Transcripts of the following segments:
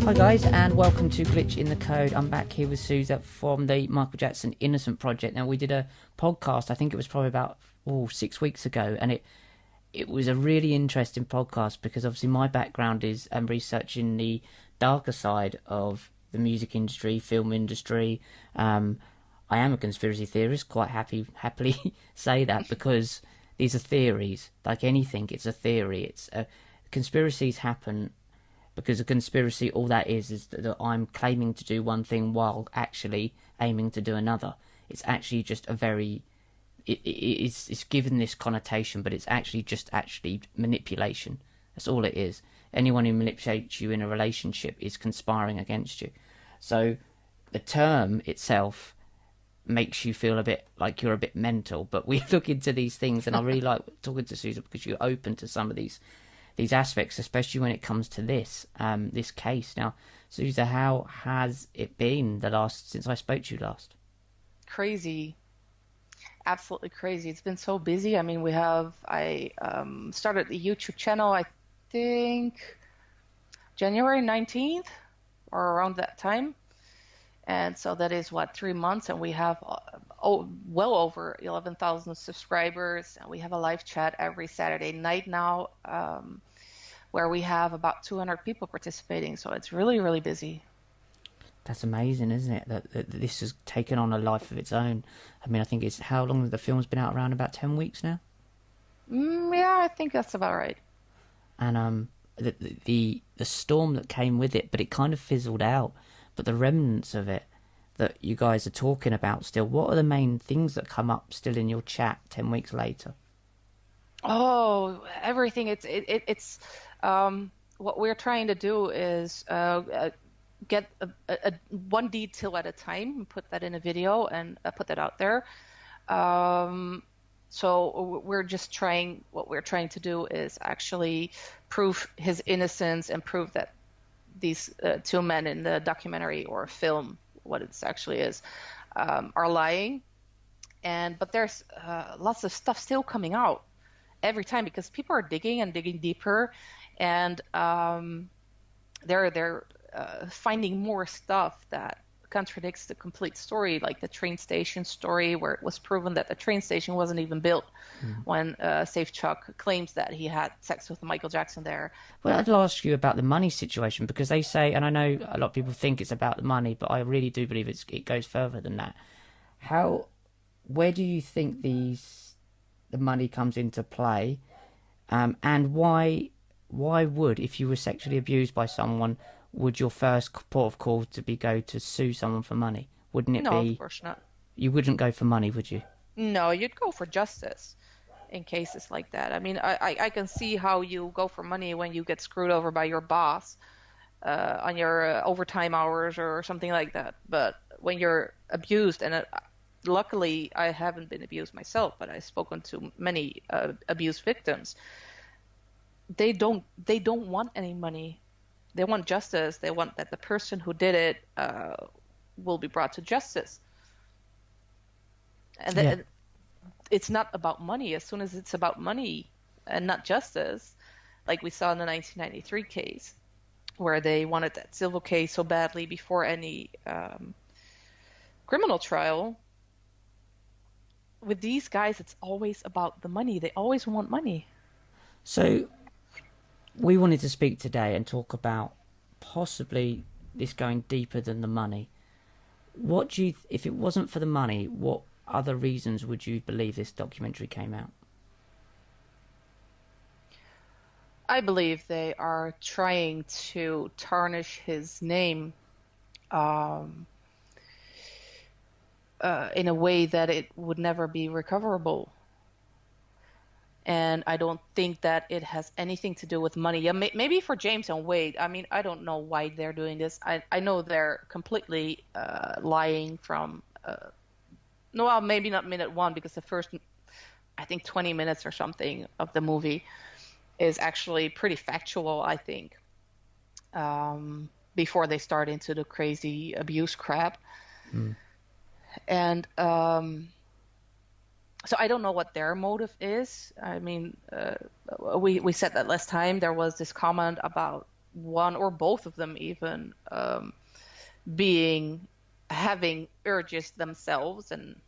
Hi guys, and welcome to Glitch in the Code. I'm back here with Susa from the Michael Jackson Innocent Project. Now, we did a podcast, I think it was probably about 6 weeks ago, and it was a really interesting podcast because obviously my background is researching the darker side of the music industry, film industry. I am a conspiracy theorist, quite happily say that, because these are theories. Like anything, it's a theory. Conspiracies happen because a conspiracy, all that is that I'm claiming to do one thing while actually aiming to do another. It's actually just it's given this connotation, but it's actually just manipulation. That's all it is. Anyone who manipulates you in a relationship is conspiring against you. So the term itself makes you feel a bit like you're a bit mental, but we look into these things, and I really like talking to Susan because you're open to some of these aspects, especially when it comes to this case. Now, Susa, how has it been since I spoke to you last? Crazy. Absolutely crazy. It's been so busy. I mean, I started the YouTube channel, I think January 19th or around that time. And so that is 3 months, and we have well over 11,000 subscribers, and we have a live chat every Saturday night now, where we have about 200 people participating. So it's really, really busy. That's amazing, isn't it? That this has taken on a life of its own. I mean, I think it's how long the film's been out? Around about 10 weeks now. Yeah, I think that's about right. And the storm that came with it, but it kind of fizzled out. But the remnants of it that you guys are talking about still, what are the main things that come up still in your chat 10 weeks later? Oh, everything. It's what we're trying to do is get one detail at a time and put that in a video and put that out there. So what we're trying to do is actually prove his innocence and prove that these two men in the documentary or film, what it actually is, are lying. But there's lots of stuff still coming out every time because people are digging and digging deeper, and they're finding more stuff that contradicts the complete story, like the train station story, where it was proven that the train station wasn't even built when Safe Chuck claims that he had sex with Michael Jackson there. Well, I'd ask you about the money situation, because they say, and I know a lot of people think it's about the money, but I really do believe it goes further than that. Where do you think the money comes into play, and why would, if you were sexually abused by someone, would your first port of call go to sue someone for money? Wouldn't it be? No, of course not. You wouldn't go for money, would you? No, you'd go for justice in cases like that. I mean, I can see how you go for money when you get screwed over by your boss on your overtime hours or something like that. But when you're abused, and luckily I haven't been abused myself, but I've spoken to many abuse victims. They don't want any money. They want justice. They want that the person who did it will be brought to justice. And it's not about money. As soon as it's about money and not justice, like we saw in the 1993 case, where they wanted that civil case so badly before any criminal trial, with these guys, it's always about the money. They always want money. So we wanted to speak today and talk about possibly this going deeper than the money. If it wasn't for the money, what other reasons would you believe this documentary came out? I believe they are trying to tarnish his name in a way that it would never be recoverable. And I don't think that it has anything to do with money. Yeah, maybe for James and Wade. I mean, I don't know why they're doing this. I know they're completely lying from... no, well, maybe not minute one, because the first, I think, 20 minutes or something of the movie is actually pretty factual, I think, before they start into the crazy abuse crap. And... so I don't know what their motive is. I mean, we said that last time. There was this comment about one or both of them even having urges themselves, and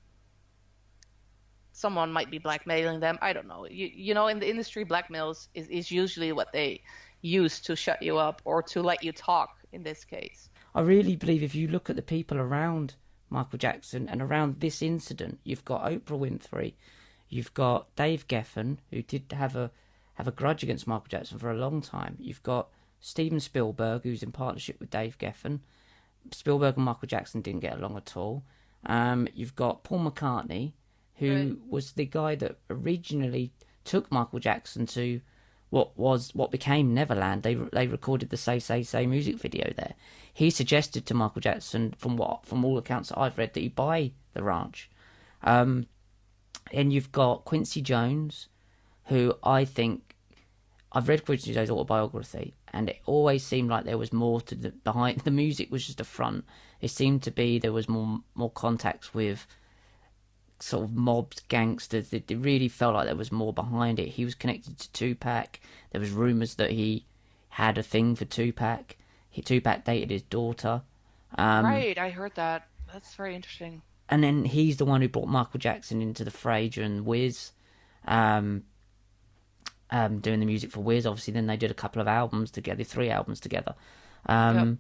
someone might be blackmailing them. I don't know. You know, in the industry, blackmails is usually what they use to shut you up or to let you talk in this case. I really believe if you look at the people around Michael Jackson and around this incident, you've got Oprah Winfrey, you've got Dave Geffen, who did have a grudge against Michael Jackson for a long time. You've got Steven Spielberg, who's in partnership with Dave Geffen. Spielberg and Michael Jackson didn't get along at all. You've got Paul McCartney, who was the guy that originally took Michael Jackson to what became Neverland. They recorded the Say music video there. He suggested to Michael Jackson, from all accounts that I've read, that he buy the ranch. And you've got Quincy Jones, who I think, I've read Quincy Jones' autobiography, and it always seemed like there was more to behind. The music was just a front. It seemed to be there was more contacts with sort of mobbed gangsters. It really felt like there was more behind it. He was connected to Tupac. There was rumours that he had a thing for Tupac. Tupac dated his daughter. Right, I heard that. That's very interesting. And then he's the one who brought Michael Jackson into the fray during Wiz, doing the music for Wiz. Obviously, then they did a couple of albums together, 3 albums together. And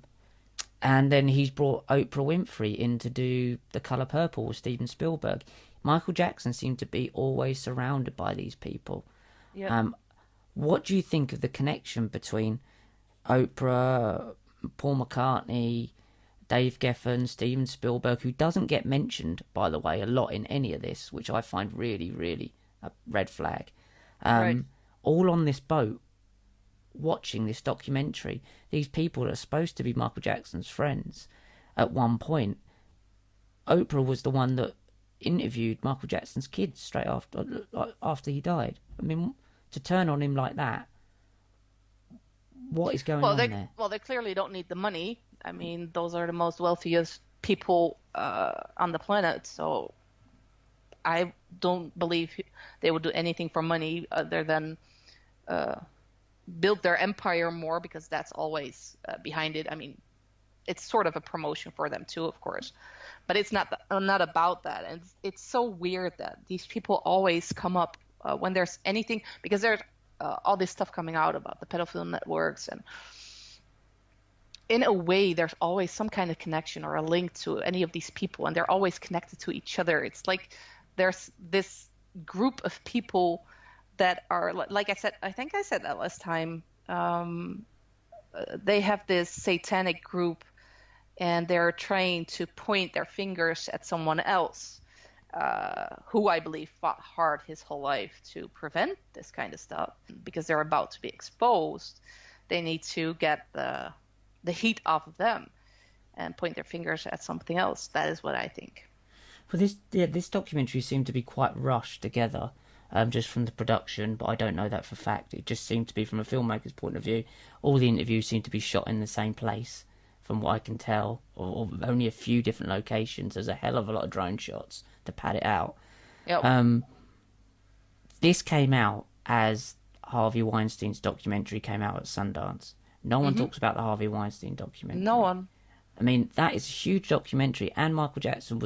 then he's brought Oprah Winfrey in to do The Colour Purple with Steven Spielberg. Michael Jackson seemed to be always surrounded by these people. Yep. What do you think of the connection between Oprah, Paul McCartney, Dave Geffen, Steven Spielberg, who doesn't get mentioned, by the way, a lot in any of this, which I find really, really a red flag. Right. All on this boat, watching this documentary. These people are supposed to be Michael Jackson's friends. At one point, Oprah was the one that interviewed Michael Jackson's kids straight after he died. I mean, to turn on him like that, what is going on there? Well, they clearly don't need the money. I mean, those are the most wealthiest people on the planet, so I don't believe they would do anything for money other than build their empire more, because that's always behind it. I mean, it's sort of a promotion for them too, of course, but it's not about that. And it's so weird that these people always come up when there's anything, because there's all this stuff coming out about the pedophile networks, and in a way there's always some kind of connection or a link to any of these people, and they're always connected to each other. It's like there's this group of people that are, like I said, I think I said that last time, they have this satanic group, and they're trying to point their fingers at someone else, who I believe fought hard his whole life to prevent this kind of stuff, because they're about to be exposed. They need to get the heat off of them and point their fingers at something else. That is what I think. Well, this documentary seemed to be quite rushed together, just from the production, but I don't know that for fact. It just seemed to be, from a filmmaker's point of view, all the interviews seem to be shot in the same place, from what I can tell, or only a few different locations. There's a hell of a lot of drone shots to pad it out. Yep. This came out as Harvey Weinstein's documentary came out at Sundance. No one talks about the Harvey Weinstein documentary. No one. I mean, that is a huge documentary, and Michael Jackson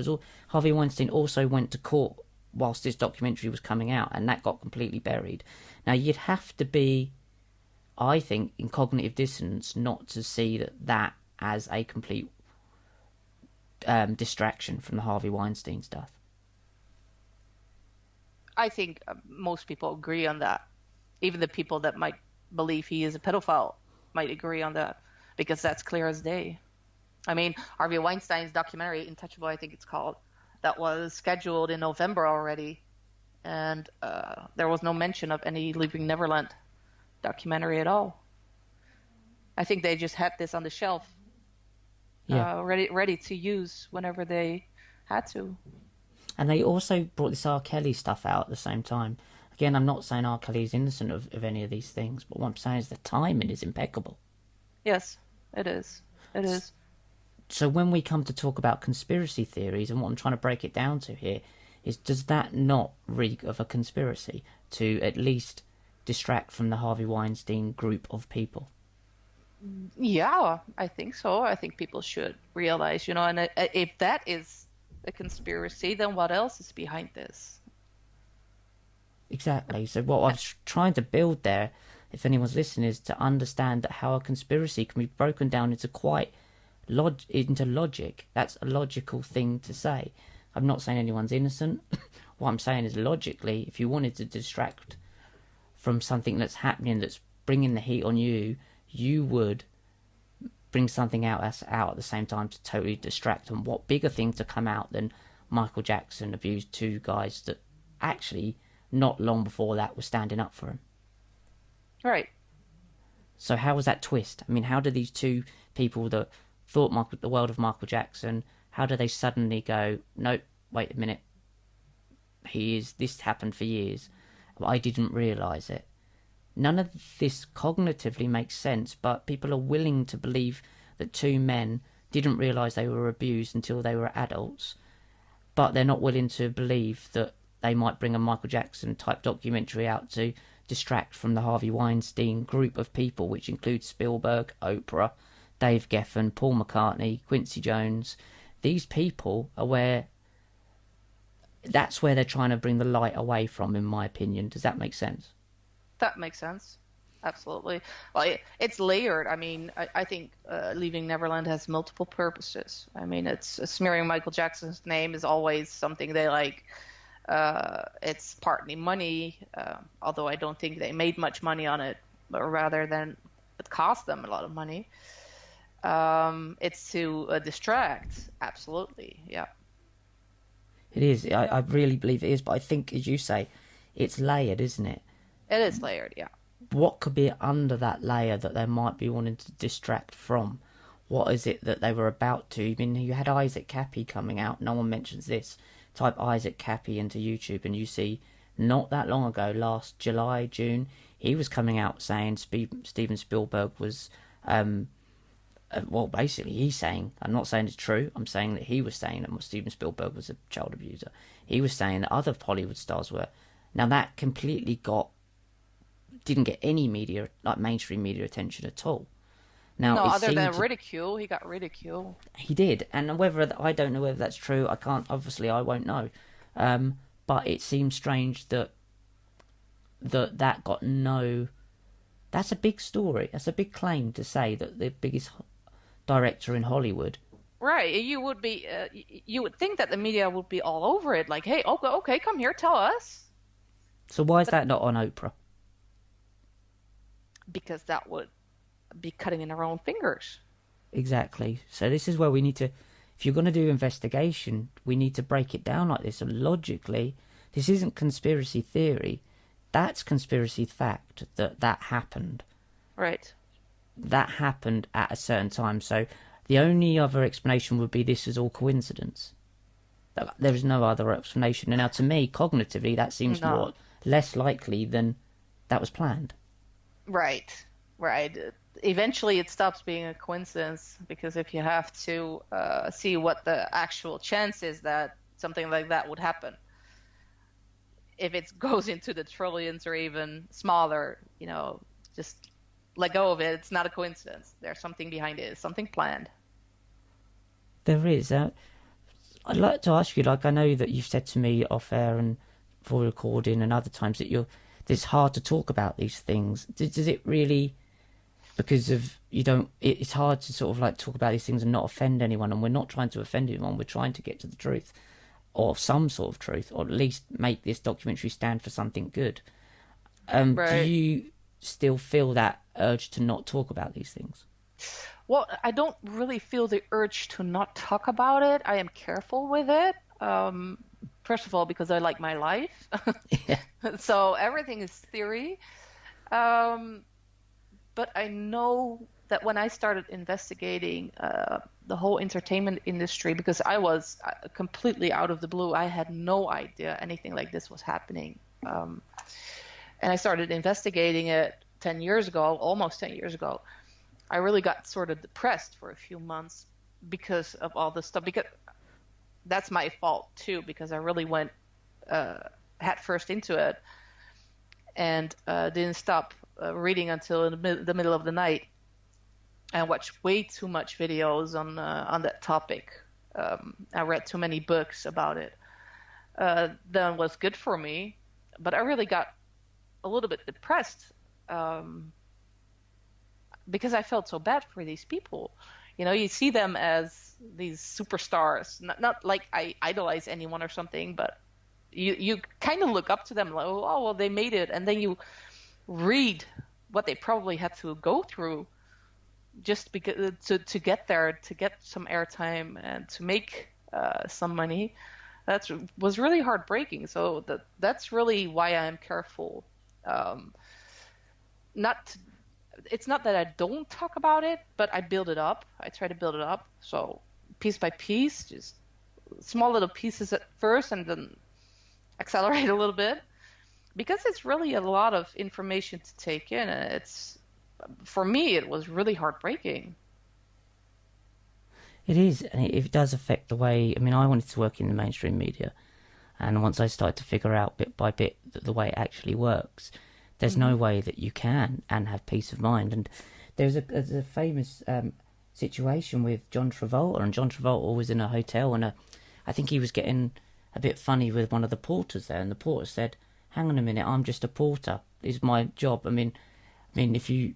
Harvey Weinstein also went to court whilst this documentary was coming out, and that got completely buried. Now, you'd have to be, I think, in cognitive dissonance not to see that as a complete distraction from the Harvey Weinstein stuff. I think most people agree on that. Even the people that might believe he is a pedophile might agree on that, because that's clear as day. I mean, Harvey Weinstein's documentary, Intouchable, I think it's called, that was scheduled in November already, and there was no mention of any Leaving Neverland documentary at all. I think they just had this on the shelf, ready to use whenever they had to. And they also brought this R. Kelly stuff out at the same time. Again, I'm not saying R. Kelly is innocent of any of these things, but what I'm saying is the timing is impeccable. Yes, it is. It is. So when we come to talk about conspiracy theories, and what I'm trying to break it down to here is, does that not reek of a conspiracy to at least distract from the Harvey Weinstein group of people? Yeah, I think so. I think people should realize, and if that is a conspiracy, then what else is behind this? Exactly. So what I was trying to build there, if anyone's listening, is to understand that how a conspiracy can be broken down into into logic. That's a logical thing to say. I'm not saying anyone's innocent. What I'm saying is logically, if you wanted to distract from something that's happening, that's bringing the heat on you, you would bring something out at the same time to totally distract. And what bigger thing to come out than Michael Jackson abused two guys that actually not long before that were standing up for him. Right. So how was that twist? I mean, how did these two people that thought the world of Michael Jackson, how do they suddenly go, nope, wait a minute, this happened for years, but I didn't realise it. None of this cognitively makes sense, but people are willing to believe that two men didn't realise they were abused until they were adults, but they're not willing to believe that they might bring a Michael Jackson type documentary out to distract from the Harvey Weinstein group of people, which includes Spielberg, Oprah, Dave Geffen, Paul McCartney, Quincy Jones. These people are that's where they're trying to bring the light away from, in my opinion. Does that make sense? That makes sense. Absolutely. Well, it's layered. I mean, I think Leaving Neverland has multiple purposes. I mean, it's smearing Michael Jackson's name is always something they like. It's partly money, although I don't think they made much money on it, but rather than it cost them a lot of money. It's to distract. Absolutely. Yeah. It is. I really believe it is, but I think, as you say, it's layered, isn't it? It is layered, yeah. What could be under that layer that they might be wanting to distract from? What is it that they were about to? I mean, you had Isaac Cappy coming out. No one mentions this. Type Isaac Cappy into YouTube and you see not that long ago, last July, June, he was coming out saying Steven Spielberg was, well, basically he's saying, I'm not saying it's true, I'm saying that he was saying that Steven Spielberg was a child abuser. He was saying that other Hollywood stars were. Now that completely didn't get any media, like mainstream media attention at all. Now, no, other than ridicule, he got ridicule. He did, and I don't know whether that's true. I can't. Obviously, I won't know. But it seems strange that got no. That's a big story. That's a big claim to say that the biggest director in Hollywood. Right. You would be. You would think that the media would be all over it. Like, hey, okay, come here, tell us. So why is that not on Oprah? Because that would be cutting in our own fingers. Exactly. So this is where we need to, if you're going to do investigation, we need to break it down like this. And logically, this isn't conspiracy theory. That's conspiracy fact that happened. Right. That happened at a certain time. So the only other explanation would be this is all coincidence. There is no other explanation. And now to me, cognitively, that seems more less likely than that was planned. Right. Eventually it stops being a coincidence, because if you have to see what the actual chance is that something like that would happen, if it goes into the trillions or even smaller, just let go of it. It's not a coincidence. There's something behind it. It's something planned. There is. I'd like to ask you, like, I know that you've said to me off air and for recording and other times that it's hard to talk about these things. Does it really, because of it's hard to sort of like talk about these things and not offend anyone, and we're not trying to offend anyone, we're trying to get to the truth, or some sort of truth, or at least make this documentary stand for something good. Right. Do you still feel that urge to not talk about these things? Well, I don't really feel the urge to not talk about it. I am careful with it. First of all, because I like my life. Yeah. So everything is theory. But I know that when I started investigating the whole entertainment industry, because I was completely out of the blue, I had no idea anything like this was happening. And I started investigating it 10 years ago, almost 10 years ago. I really got sort of depressed for a few months because of all this stuff. Because that's my fault too, because I really went head first into it and didn't stop reading until the middle of the night. I watched way too much videos on that topic. I read too many books about it. Then was good for me, but I really got a little bit depressed um, because I felt so bad for these people. You know, you see them as these superstars, not like I idolize anyone or something, but you kind of look up to them like, oh, well, they made it, and then you read what they probably had to go through just because to get there, to get some airtime and to make some money. That was really heartbreaking. So that's really why I'm careful. Um, not it's not that I don't talk about it, but I build it up. I try to build it up. So piece by piece, just small little pieces at first, and then accelerate a little bit, because it's really a lot of information to take in. And it's for me, it was really heartbreaking. It is, and it does affect the way. I mean, I wanted to work in the mainstream media, and once I started to figure out bit by bit the way it actually works, there's no way that you can and have peace of mind. And there's a famous situation with John Travolta, and John Travolta was in a hotel, and I think he was getting a bit funny with one of the porters there, and the porter said, "Hang on a minute, I'm just a porter. It's my job. I mean, if you,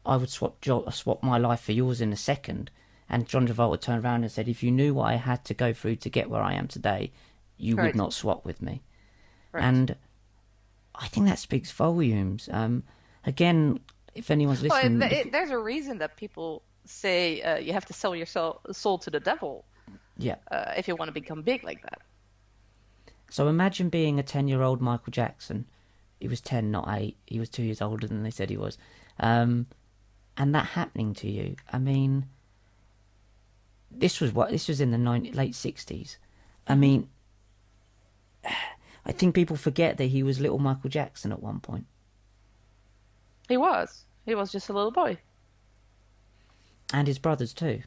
I would swap my life for yours in a second." And John Travolta turned around and said, "If you knew what I had to go through to get where I am today, you would not swap with me." Right. And I think that speaks volumes. Again, if anyone's listening... Well, there's a reason that people say you have to sell your soul to the devil if you want to become big like that. So imagine being a 10-year-old Michael Jackson. He was 10, not 8. He was 2 years older than they said he was. And that happening to you. I mean... This was in the late 60s. I mean, I think people forget that he was little Michael Jackson at one point. He was just a little boy. And his brothers too.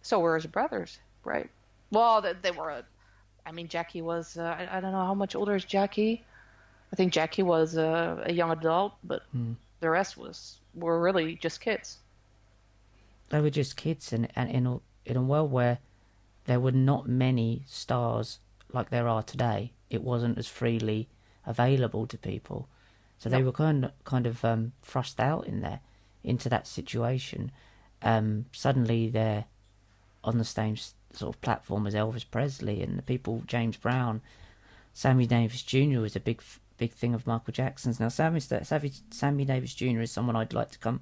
So were his brothers, right? Well, they were. I mean, Jackie was. I don't know how much older is Jackie. I think Jackie was a young adult, but the rest were really just kids. They were just kids, and in a world where there were not many stars like there are today, it wasn't as freely available to people. So they were kind of thrust out into that situation. Suddenly they're on the same sort of platform as Elvis Presley and the people, James Brown, Sammy Davis Jr. was a big thing of Michael Jackson's. Now Sammy Davis Jr. is someone I'd like to come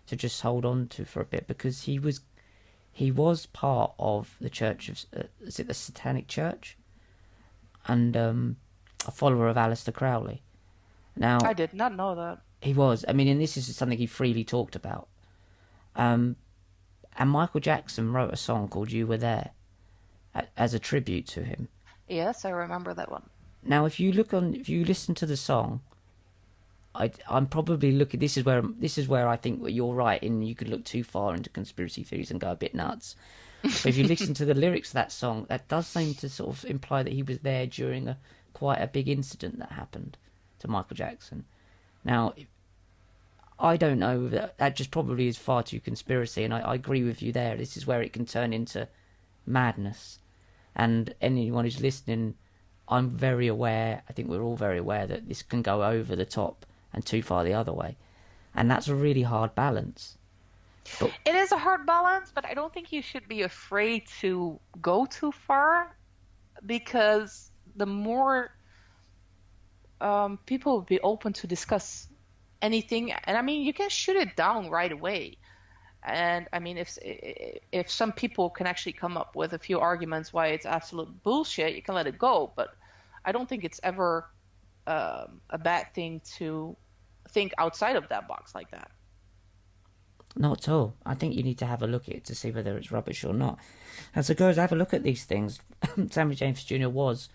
to just hold on to for a bit, because he was part of the church of is it the Satanic Church, and a follower of Aleister Crowley. Now I did not know that. He was. I mean, and this is something he freely talked about. And Michael Jackson wrote a song called "You Were There" as a tribute to him. Yes, I remember that one. Now, if you listen to the song, I'm probably looking. This is where I think you're right, and you could look too far into conspiracy theories and go a bit nuts. But if you listen to the lyrics of that song, that does seem to sort of imply that he was there during quite a big incident that happened to Michael Jackson. Now, I don't know. That just probably is far too conspiracy, and I agree with you there. This is where it can turn into madness. And anyone who's listening, I'm very aware, I think we're all very aware that this can go over the top and too far the other way. And that's a really hard balance. But it is a hard balance, but I don't think you should be afraid to go too far, because the more people will be open to discuss anything, and I mean, you can shoot it down right away. And I mean, if some people can actually come up with a few arguments why it's absolute bullshit, you can let it go. But I don't think it's ever a bad thing to think outside of that box like that. Not at all. I think you need to have a look at it to see whether it's rubbish or not. And so, guys, have a look at these things. Sammy James Jr. was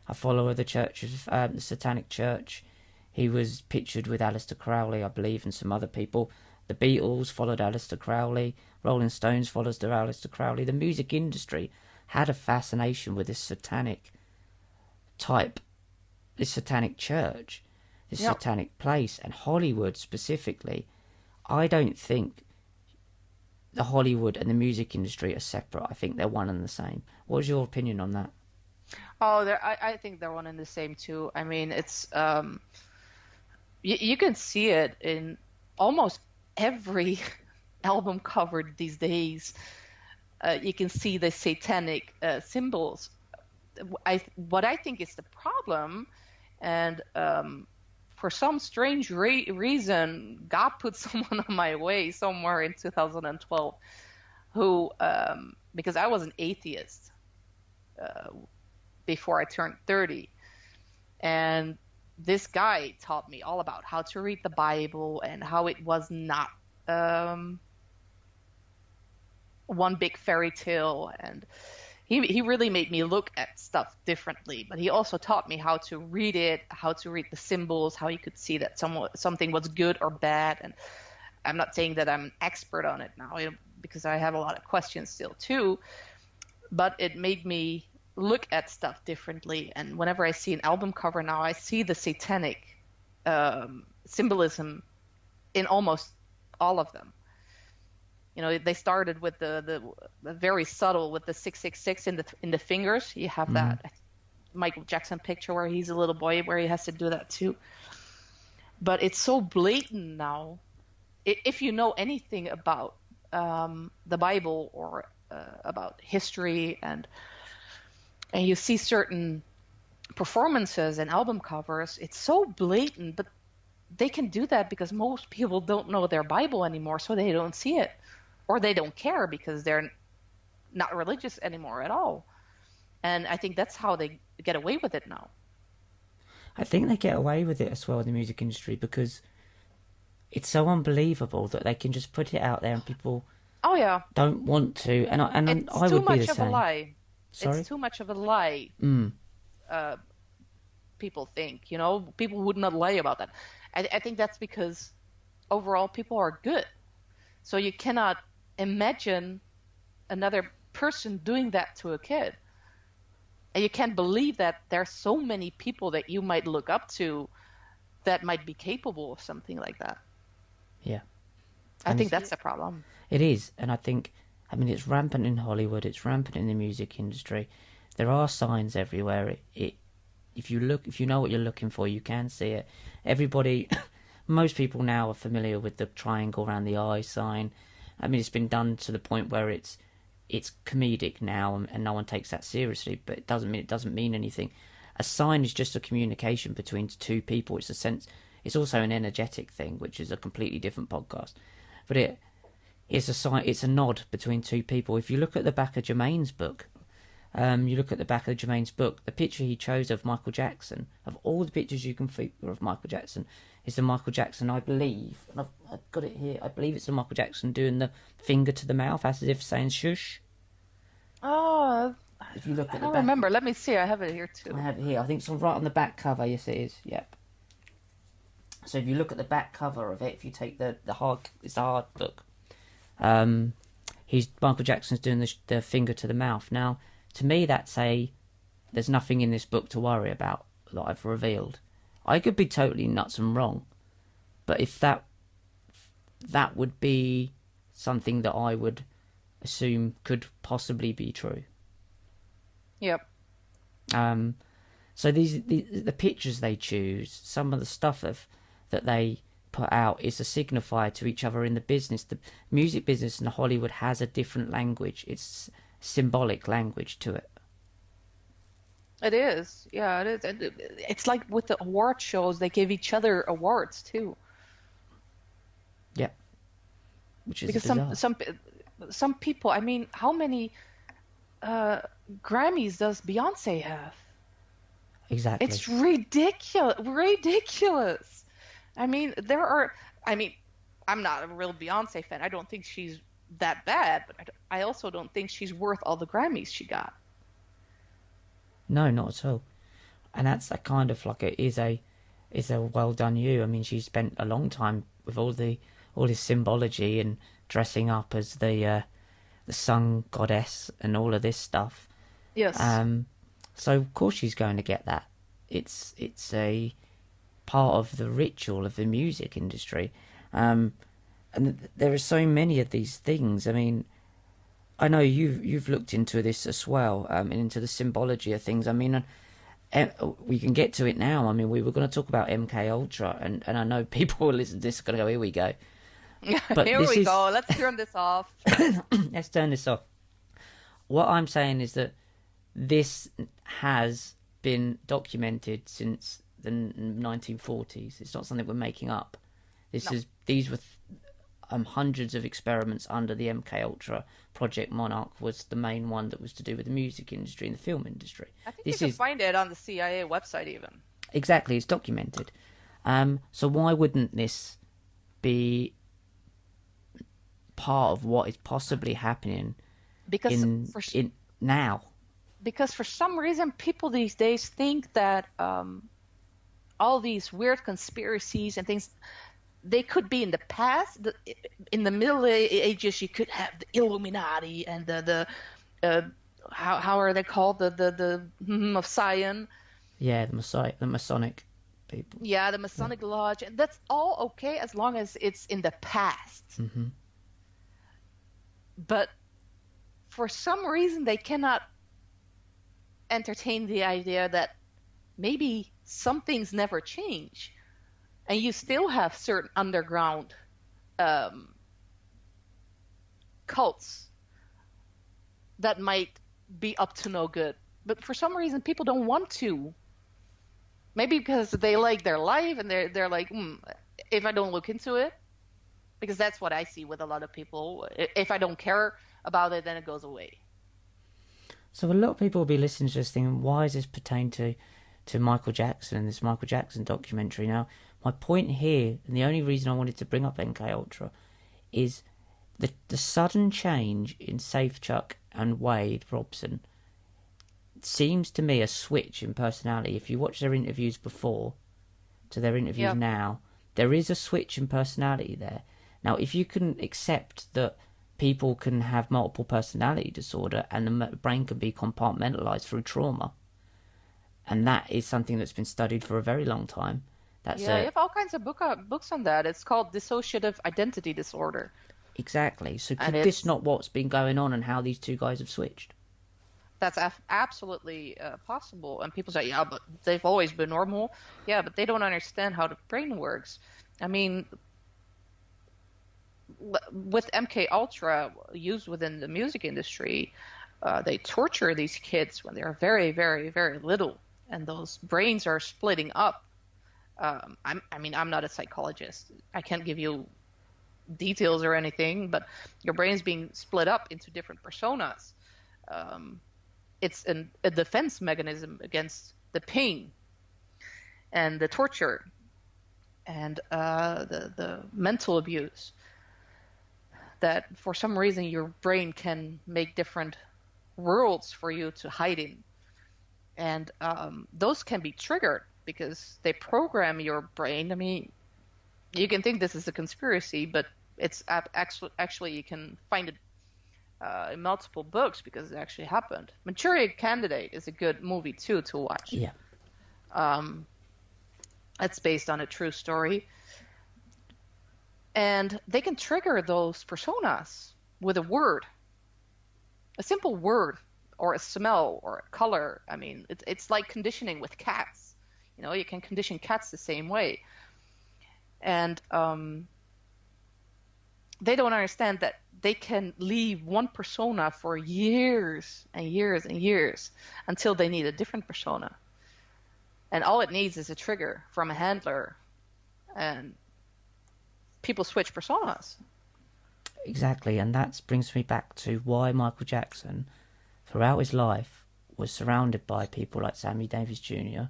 a follower of the Church of the Satanic Church. He was pictured with Aleister Crowley, I believe, and some other people. The Beatles followed Aleister Crowley. Rolling Stones followed Aleister Crowley. The music industry had a fascination with this satanic type, this satanic church, this satanic place, and Hollywood specifically. I don't think the Hollywood and the music industry are separate. I think they're one and the same. What's your opinion on that? Oh, I think they're one and the same too. I mean, it's you can see it in almost every album cover these days. You can see the satanic symbols. What I think is the problem, and for some strange reason, God put someone on my way somewhere in 2012 who, because I was an atheist before I turned 30, and this guy taught me all about how to read the Bible and how it was not one big fairy tale, and he really made me look at stuff differently. But he also taught me how to read it, how to read the symbols, how you could see that something was good or bad. And I'm not saying that I'm an expert on it now, because I have a lot of questions still too, but it made me look at stuff differently. And whenever I see an album cover now, I see the satanic symbolism in almost all of them. You know, they started with the very subtle with the 666 in the fingers. You have that Michael Jackson picture where he's a little boy where he has to do that too. But it's so blatant now. If you know anything about the Bible or about history, and you see certain performances and album covers, it's so blatant. But they can do that because most people don't know their Bible anymore, so they don't see it. Or they don't care because they're not religious anymore at all. And I think that's how they get away with it now. I think they get away with it as well in the music industry because it's so unbelievable that they can just put it out there and people don't want to. And I would be the same. It's too much of a lie. Sorry? It's too much of a lie. People think, people would not lie about that. I think that's because overall people are good. So you cannot imagine another person doing that to a kid. And you can't believe that there's so many people that you might look up to that might be capable of something like that. Yeah. I think that's a problem. It is. And I think, it's rampant in Hollywood. It's rampant in the music industry. There are signs everywhere. If you know what you're looking for, you can see it. Everybody, most people now are familiar with the triangle around the eye sign. It's been done to the point where it's comedic now, and no one takes that seriously. But it doesn't mean anything. A sign is just a communication between two people. It's also an energetic thing, which is a completely different podcast. But it's a sign. It's a nod between two people. If you look at the back of Jermaine's book, the picture he chose of Michael Jackson, of all the pictures you can figure of Michael Jackson, is the Michael Jackson, I believe, and I've got it here, I believe it's the Michael Jackson doing the finger to the mouth as if saying shush. Oh, if you look at I don't remember. Let me see. I have it here too. I have it here. I think it's right on the back cover. Yes, it is. Yep. So if you look at the back cover of it, if you take it's the hard book, Michael Jackson's doing the finger to the mouth. Now, to me, there's nothing in this book to worry about that I've revealed. I could be totally nuts and wrong, but if that would be something that I would assume could possibly be true. Yep. So the pictures they choose, some of the stuff that they put out is a signifier to each other in the business. The music business in Hollywood has a different language. It's symbolic language to it. It is. Yeah, it is. It's like with the award shows, they give each other awards too. Yeah. Which is because bizarre. some people, how many Grammys does Beyonce have? Exactly. It's ridiculous. There are. I'm not a real Beyonce fan. I don't think she's that bad, but I also don't think she's worth all the Grammys she got. No, not at all. And that's a kind of like is a well done you. She spent a long time with all this symbology and dressing up as the sun goddess and all of this stuff. Yes. So of course she's going to get that. It's a part of the ritual of the music industry. and there are so many of these things. I mean, I know you've looked into this as well, and into the symbology of things. I mean, we can get to it now. I mean, we were going to talk about MK Ultra, and I know people will listen to this are going to go, here we go. But Here we go. Let's turn this off. Let's turn this off. What I'm saying is that this has been documented since the 1940s. It's not something we're making up. These were hundreds of experiments under the MK Ultra. Project Monarch was the main one that was to do with the music industry and the film industry. I think you can find it on the CIA website even. Exactly, it's documented. So why wouldn't this be part of what is possibly happening now? Because for some reason people these days think that all these weird conspiracies and things, they could be in the past. In the Middle Ages, you could have the Illuminati and the how are they called, the of Zion? Yeah, the Masonic people. Yeah, the Masonic Lodge, and that's all okay as long as it's in the past. Mm-hmm. But for some reason, they cannot entertain the idea that maybe some things never change. And you still have certain underground cults that might be up to no good. But for some reason, people don't want to. Maybe because they like their life and they're like, if I don't look into it, because that's what I see with a lot of people. If I don't care about it, then it goes away. So a lot of people will be listening to this thing, why does this pertain to Michael Jackson and this Michael Jackson documentary? Now, my point here, and the only reason I wanted to bring up MK Ultra, is the sudden change in Safechuck and Wade Robson seems to me a switch in personality. If you watch their interviews before to their interviews now, there is a switch in personality there. Now, if you can accept that people can have multiple personality disorder and the brain can be compartmentalized through trauma, and that is something that's been studied for a very long time. You have all kinds of books on that. It's called dissociative identity disorder. Exactly. So could this not what's been going on and how these two guys have switched? That's absolutely possible. And people say, yeah, but they've always been normal. Yeah, but they don't understand how the brain works. I mean, with MK Ultra used within the music industry, they torture these kids when they're very, very, very little, and those brains are splitting up. I'm not a psychologist. I can't give you details or anything, but your brain's being split up into different personas. It's a defense mechanism against the pain and the torture and the mental abuse, that for some reason your brain can make different worlds for you to hide in. And those can be triggered because they program your brain. I mean, you can think this is a conspiracy, but it's actually you can find it in multiple books because it actually happened. Manchurian Candidate is a good movie too to watch. Yeah. It's based on a true story. And they can trigger those personas with a word, a simple word, or a smell, or a color. I mean, it's like conditioning with cats. You know, you can condition cats the same way. And they don't understand that they can leave one persona for years and years and years until they need a different persona. And all it needs is a trigger from a handler. And people switch personas. Exactly, and that brings me back to why Michael Jackson, throughout his life, was surrounded by people like Sammy Davis Jr.,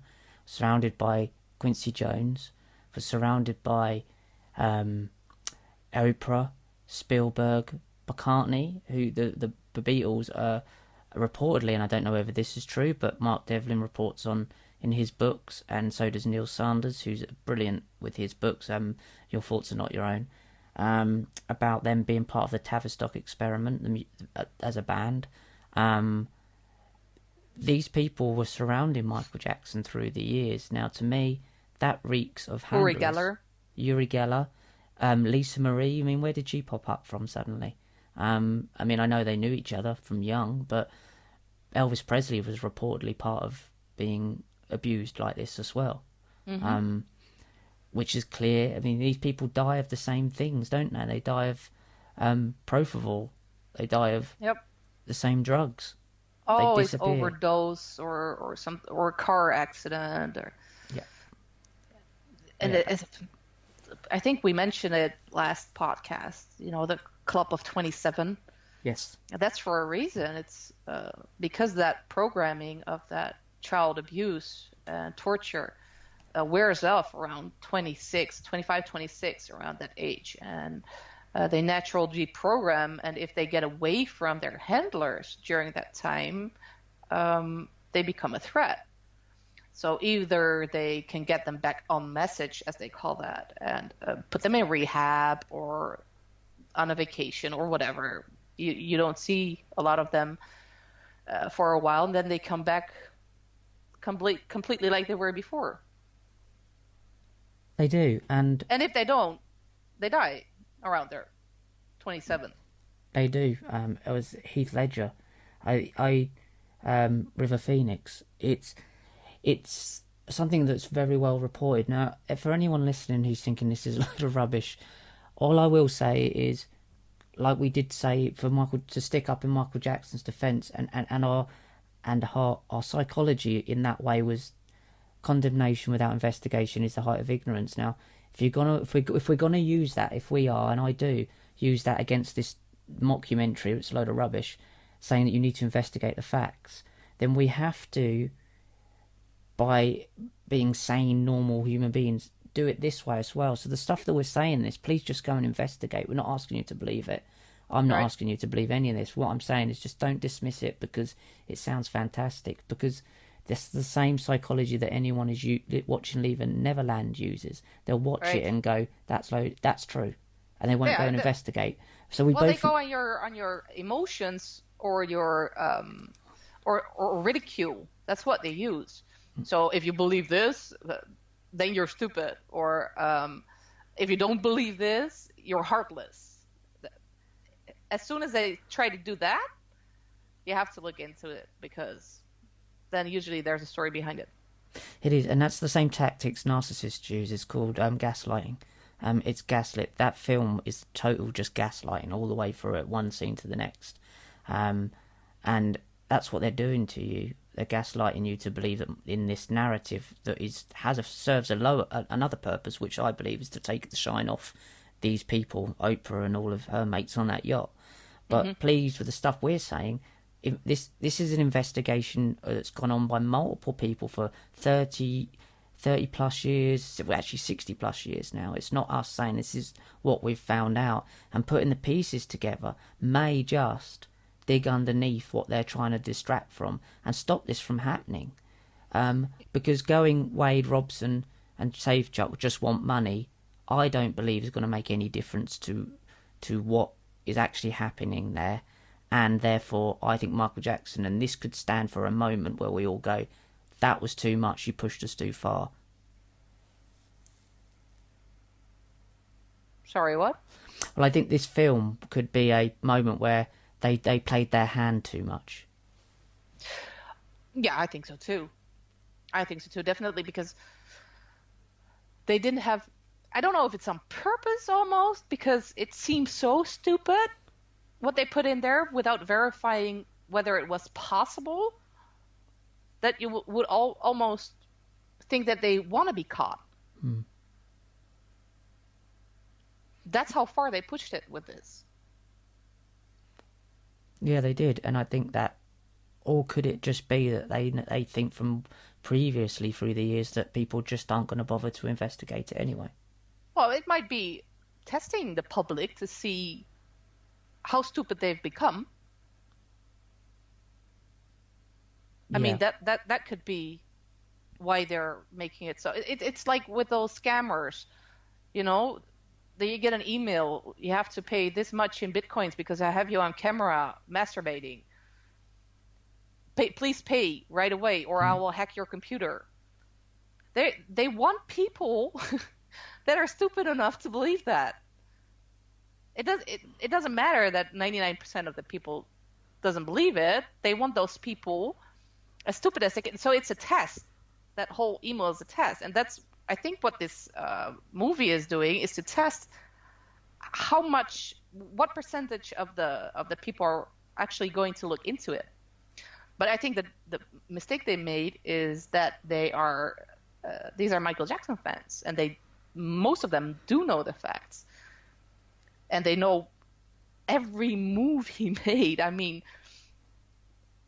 surrounded by Quincy Jones, was surrounded by Oprah, Spielberg, McCartney, who the Beatles are reportedly, and I don't know whether this is true, but Mark Devlin reports on in his books, and so does Neil Sanders, who's brilliant with his books, Your Thoughts Are Not Your Own, about them being part of the Tavistock experiment as a band. These people were surrounding Michael Jackson through the years. Now, to me, that reeks of handlers. Uri Geller. Uri Geller. Lisa Marie, I mean, where did she pop up from suddenly? I mean, I know they knew each other from young, but Elvis Presley was reportedly part of being abused like this as well. Which is clear. I mean, these people die of the same things, don't they? They die of propofol. They die of the same drugs. Always overdose or car accident or I think we mentioned it last podcast. The Club of 27. Yes, that's for a reason. It's because that programming of that child abuse and torture wears off around 25, 26, around that age, and they naturally deprogram. And if they get away from their handlers during that time, they become a threat. So either they can get them back on message, as they call that, and put them in rehab or on a vacation or whatever. You don't see a lot of them for a while, and then they come back completely like they were before. They do, and if they don't, they die around there, 27. They do. It was Heath Ledger. River Phoenix. It's something that's very well reported. Now, for anyone listening who's thinking this is a load of rubbish, all I will say is, like we did say, for Michael to stick up in Michael Jackson's defence, and our psychology in that way was condemnation without investigation is the height of ignorance. Now, if we're gonna use that, if we are, and I do use that against this mockumentary, it's a load of rubbish, saying that you need to investigate the facts, then we have to, by being sane, normal human beings, do it this way as well. So the stuff that we're saying this, please just go and investigate. We're not asking you to believe it. I'm not asking you to believe any of this. What I'm saying is just don't dismiss it because it sounds fantastic, because that's the same psychology that anyone is watching Leaving Neverland uses. They'll watch it and go, that's true, and they won't go and investigate. So they go on your emotions or your or ridicule. That's what they use. So if you believe this, then you're stupid, or if you don't believe this, you're heartless. As soon as they try to do that, you have to look into it, because then usually there's a story behind it. It is, and that's the same tactics narcissists use. It's called gaslighting. It's gaslit. That film is total just gaslighting all the way through it, one scene to the next. And that's what they're doing to you. They're gaslighting you to believe that in this narrative that serves another purpose, which I believe is to take the shine off these people, Oprah and all of her mates on that yacht. But please, with the stuff we're saying, if this is an investigation that's gone on by multiple people for 30 plus years, well, actually 60 plus years now. It's not us saying this is what we've found out, and putting the pieces together may just dig underneath what they're trying to distract from and stop this from happening. Because going Wade Robson and Save Chuck just want money, I don't believe is going to make any difference to what is actually happening there. And therefore, I think Michael Jackson, and this could stand for a moment where we all go, that was too much, you pushed us too far. Sorry, what? Well, I think this film could be a moment where they played their hand too much. Yeah, I think so too. Definitely, because they didn't have... I don't know if it's on purpose almost, because it seems so stupid what they put in there without verifying whether it was possible, that you would almost think that they want to be caught. That's how far they pushed it with this. Yeah, they did, and I think that, or could it just be that they think from previously through the years that people just aren't going to bother to investigate it anyway? Well, it might be testing the public to see how stupid they've become. I mean, that could be why they're making it so. It's like with those scammers, that you get an email, you have to pay this much in bitcoins because I have you on camera masturbating. Please pay right away, or I will hack your computer. They want people that are stupid enough to believe that. it doesn't matter that 99% of the people doesn't believe it. They want those people as stupid as they can. So it's a test. That whole email is a test, and that's, I think, what this movie is doing, is to test what percentage of the people are actually going to look into it. But I think that the mistake they made is that these are Michael Jackson fans, and most of them do know the facts, and they know every move he made. I mean,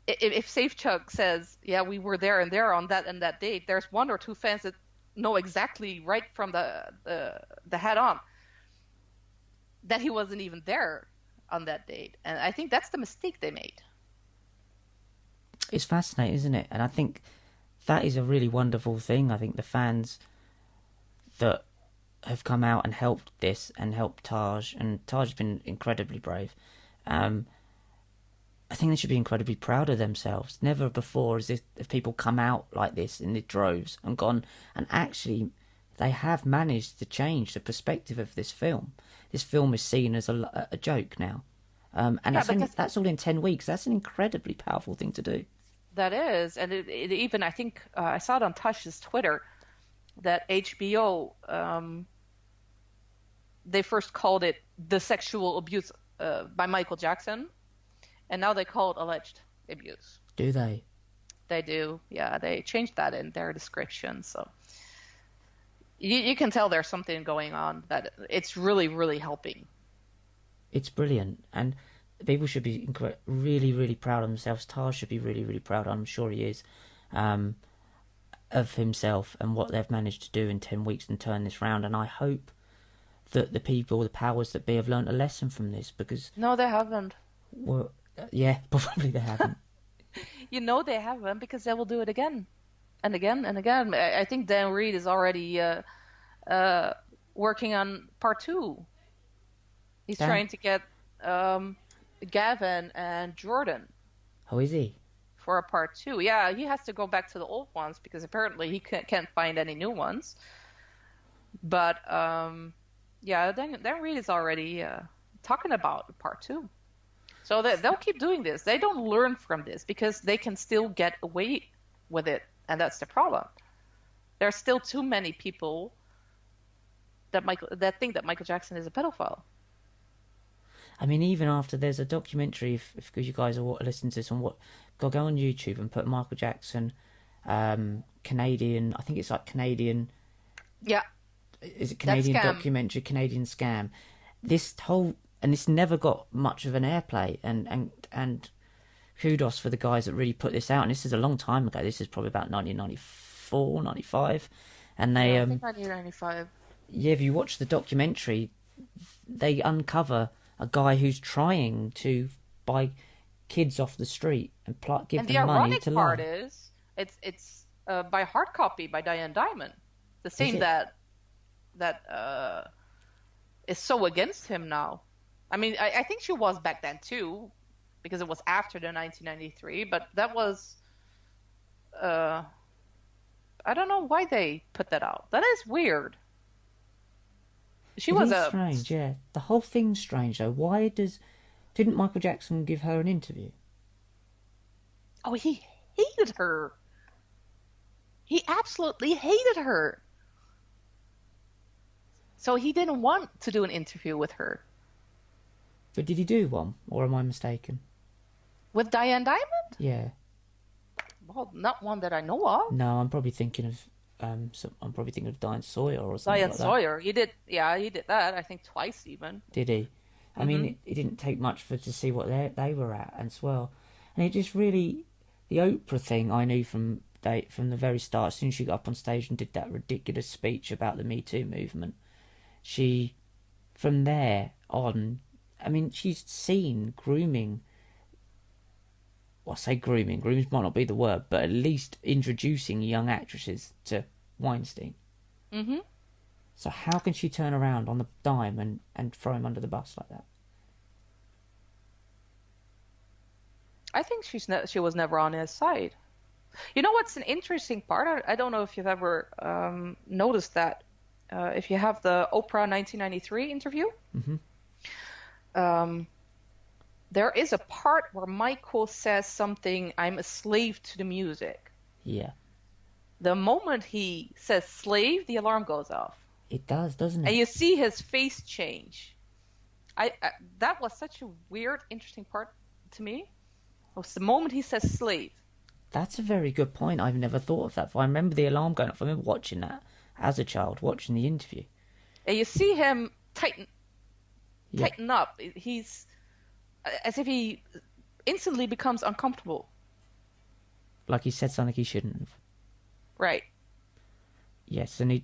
if Safechuck says, yeah, we were there and there on that and that date, there's one or two fans that know exactly right from the head on that he wasn't even there on that date. And I think that's the mistake they made. It's fascinating, isn't it? And I think that is a really wonderful thing. I think the fans that have come out and helped this and helped Taj, and Taj has been incredibly brave. I think they should be incredibly proud of themselves. Never before has people come out like this in the droves and gone, and actually they have managed to change the perspective of this film. This film is seen as a joke now. And that's all in 10 weeks. That's an incredibly powerful thing to do. That is. And it even, I think, I saw it on Tash's Twitter, that HBO, they first called it the sexual abuse by Michael Jackson. And now they call it alleged abuse. Do they? They do. Yeah, they changed that in their description. So you can tell there's something going on, that it's really, really helping. It's brilliant. And people should be really, really proud of themselves. Taj should be really, really proud, I'm sure he is, of himself and what they've managed to do in 10 weeks and turn this round. And I hope that the powers that be, have learnt a lesson from this, because... No, they haven't. Well, yeah, probably they haven't. They haven't, because they will do it again and again and again. I think Dan Reed is already working on part 2. He's trying to get Gavin and Jordan. Oh, is he? For a part 2. Yeah, he has to go back to the old ones because apparently he can't find any new ones. But Dan Reed is already talking about part 2. So they'll keep doing this. They don't learn from this because they can still get away with it, and that's the problem. There are still too many people that think that Michael Jackson is a pedophile. I mean, even after there's a documentary, if you guys are listening to this, go on YouTube and put Michael Jackson, Canadian. I think it's like Canadian. Yeah. Is it Canadian documentary? Canadian scam. And this never got much of an airplay, and kudos for the guys that really put this out. And this is a long time ago. This is probably about 1994, 95. And they... I think 1995. Yeah, if you watch the documentary, they uncover a guy who's trying to buy kids off the street and give them money to lie. And the ironic part is, it's by hard copy by Diane Dimond. The same that is so against him now. I mean, I think she was back then too, because it was after the 1993. But that was, I don't know why they put that out. That is weird. Strange, yeah. The whole thing's strange though. Why didn't Michael Jackson give her an interview? Oh, he hated her. He absolutely hated her. So he didn't want to do an interview with her. But did he do one, or am I mistaken? With Diane Dimond? Yeah. Well, not one that I know of. No, I'm probably thinking of Diane Sawyer or something. Diane Sawyer. He did that. I think twice even. Did he? I mean, it didn't take much to see what they were at as well, and it just really, the Oprah thing I knew from the very start. As soon as she got up on stage and did that ridiculous speech about the Me Too movement, she, from there on, I mean, she's seen grooming. Well, I say grooming. Grooming might not be the word, but at least introducing young actresses to Weinstein. Mm-hmm. So how can she turn around on the dime and throw him under the bus like that? I think she was never on his side. You know what's an interesting part? I don't know if you've ever noticed that. If you have the Oprah 1993 interview, there is a part where Michael says something, I'm a slave to the music. Yeah. The moment he says slave, the alarm goes off. It does, doesn't it? And you see his face change. I that was such a weird, interesting part to me. It was the moment he says slave. That's a very good point. I've never thought of that. I remember the alarm going off. I remember watching that as a child, watching the interview. And you see him tighten up. He's as if he instantly becomes uncomfortable. Like he said something he shouldn't have. Right. Yes, and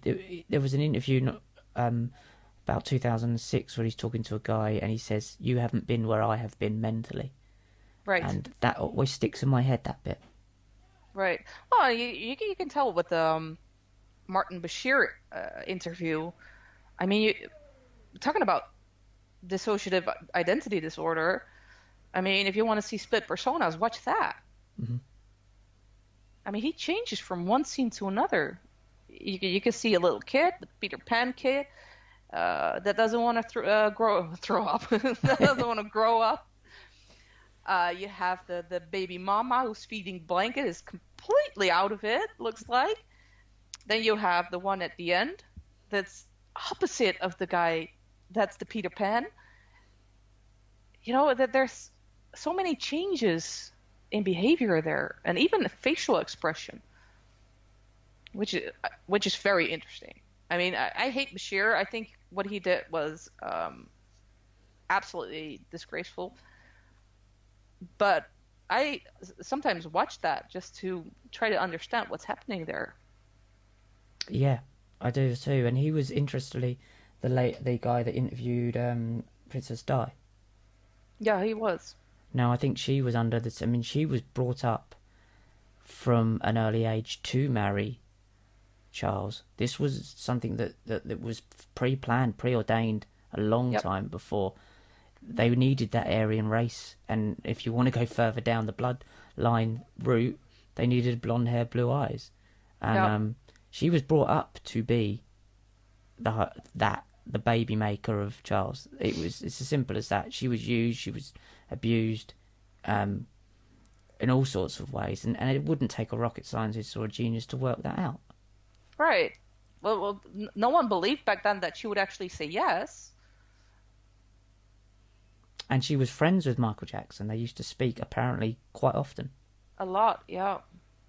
there was an interview about 2006 where he's talking to a guy and he says, "You haven't been where I have been mentally." Right. And that always sticks in my head, that bit. Right. Well, you can tell with the Martin Bashir interview. I mean, talking about dissociative identity disorder. I mean, if you want to see split personas, watch that. Mm-hmm. I mean, he changes from one scene to another. You can see a little kid, the Peter Pan kid, that doesn't want to throw up, that doesn't want to grow up. You have the baby mama who's feeding blanket, is completely out of it, looks like. Then you have the one at the end that's opposite of the guy that's the Peter Pan. You know, that there's so many changes in behavior there, and even facial expression, which is very interesting. I mean, I hate Bashir. I think what he did was absolutely disgraceful. But I sometimes watch that just to try to understand what's happening there. Yeah, I do too. And he was, interestingly, the guy that interviewed Princess Di. Yeah, he was. Now, I think she was under this. I mean, she was brought up from an early age to marry Charles. This was something that was pre-planned, preordained a long time before. They needed that Aryan race, and if you want to go further down the bloodline route, they needed blonde hair, blue eyes, and she was brought up to be the baby maker of Charles. It's as simple as that. She was used, she was abused, in all sorts of ways, and it wouldn't take a rocket scientist or a genius to work that out. Right. Well, no one believed back then that she would actually say yes. And she was friends with Michael Jackson. They used to speak, apparently, quite often. A lot, yeah.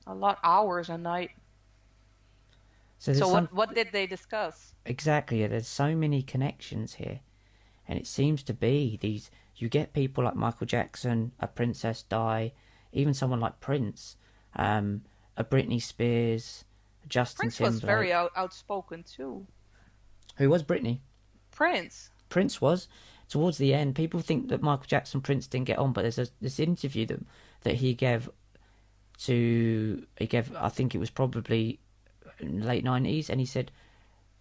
A lot, hours a night. So what did they discuss? Exactly. There's so many connections here. And it seems to be these... You get people like Michael Jackson, a Princess Di, even someone like Prince, a Britney Spears, Justin Timberlake. Prince was very outspoken, too. Who was Britney? Prince. Prince was. Towards the end, people think that Michael Jackson and Prince didn't get on, but there's this interview that he gave, I think it was probably in the late 90s, and he said,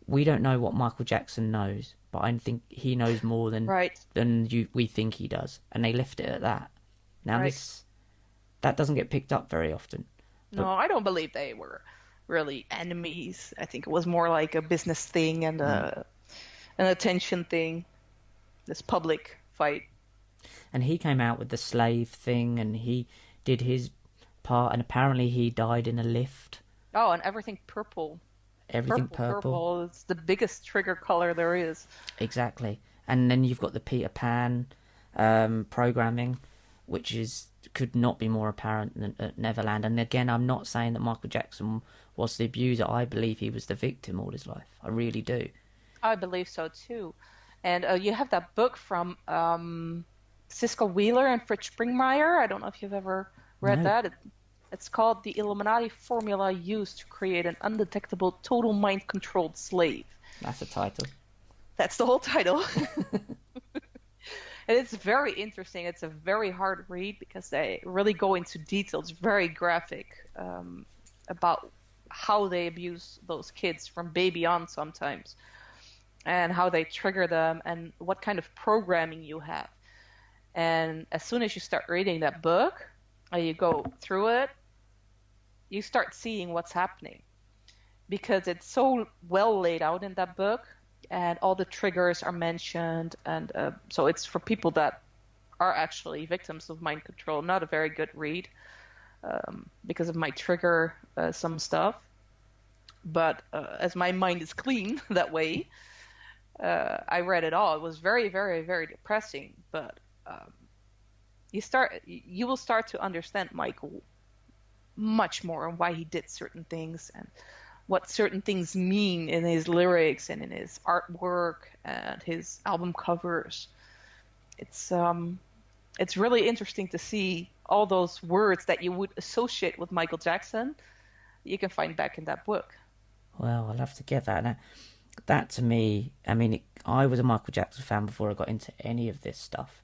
"We don't know what Michael Jackson knows, but I think he knows more than we think he does." And they left it at that. Now that doesn't get picked up very often. No, I don't believe they were really enemies. I think it was more like a business thing and an attention thing. This public fight. And he came out with the slave thing, and he did his part, and apparently he died in a lift. Oh, and everything purple. Everything purple. It's the biggest trigger color there is. Exactly. And then you've got the Peter Pan programming, which could not be more apparent than at Neverland. And again, I'm not saying that Michael Jackson was the abuser. I believe he was the victim all his life. I really do. I believe so too. And you have that book from Cisco Wheeler and Fritz Springmeier. I don't know if you've ever read that. It's called The Illuminati Formula Used to Create an Undetectable Total Mind-Controlled Slave. That's a title. That's the whole title. And it's very interesting. It's a very hard read because they really go into details, very graphic, about how they abuse those kids from baby on sometimes. And how they trigger them, and what kind of programming you have. And as soon as you start reading that book, and you go through it, you start seeing what's happening. Because it's so well laid out in that book, and all the triggers are mentioned, and so it's for people that are actually victims of mind control. Not a very good read because it might trigger some stuff, but as my mind is clean that way, I read it all. It was very, very, very depressing, but you will start to understand Michael much more and why he did certain things and what certain things mean in his lyrics and in his artwork and his album covers. It's really interesting to see all those words that you would associate with Michael Jackson. You can find back in that book. Well, I'll have to get that. Now, that to me, I mean, I was a Michael Jackson fan before I got into any of this stuff.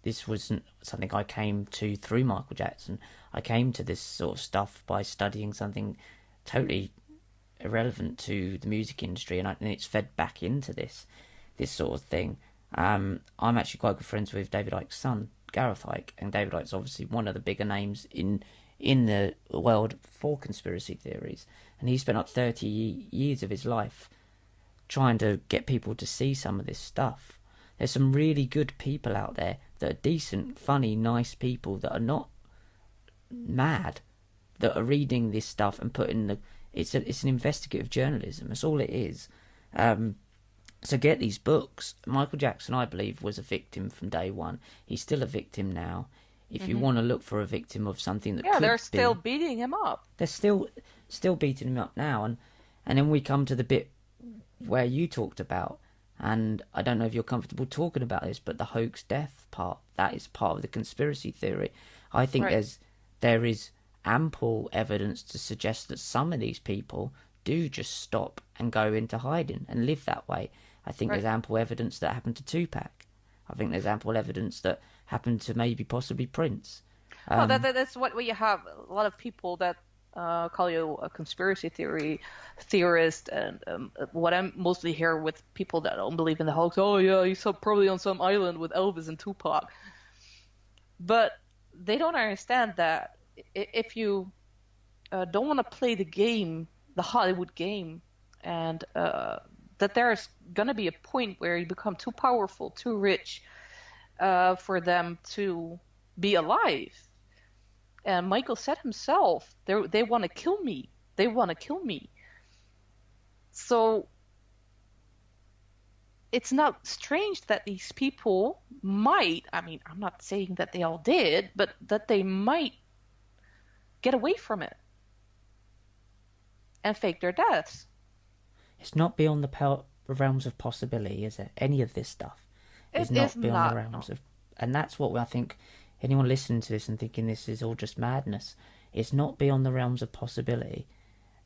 This wasn't something I came to through Michael Jackson. I came to this sort of stuff by studying something totally irrelevant to the music industry, and it's fed back into this sort of thing. I'm actually quite good friends with David Icke's son, Gareth Icke, and David Icke's obviously one of the bigger names in the world for conspiracy theories, and he spent up 30 years of his life trying to get people to see some of this stuff. There's some really good people out there that are decent, funny, nice people that are not mad, that are reading this stuff and putting the... It's an investigative journalism. That's all it is. So get these books. Michael Jackson, I believe, was a victim from day one. He's still a victim now. If you want to look for a victim of something that they're still beating him up. They're still beating him up now. And then we come to the bit where you talked about, and I don't know if you're comfortable talking about this, but the hoax death part, that is part of the conspiracy theory. I think there is ample evidence to suggest that some of these people do just stop and go into hiding and live that way. I think there's ample evidence that happened to Tupac. I think there's ample evidence that happened to maybe possibly Prince. That's what you have. A lot of people that call you a conspiracy theorist, and what I mostly hear with people that don't believe in the hoax, oh yeah, he's probably on some island with Elvis and Tupac. But they don't understand that if you don't want to play the game, the Hollywood game, and that there's going to be a point where you become too powerful, too rich for them to be alive. And Michael said himself, they want to kill me. They want to kill me. So it's not strange that these people might, I mean, I'm not saying that they all did, but that they might get away from it and fake their deaths. It's not beyond the realms of possibility, is it? Any of this stuff is not beyond the realms of... And that's what I think... Anyone listening to this and thinking this is all just madness, it's not beyond the realms of possibility.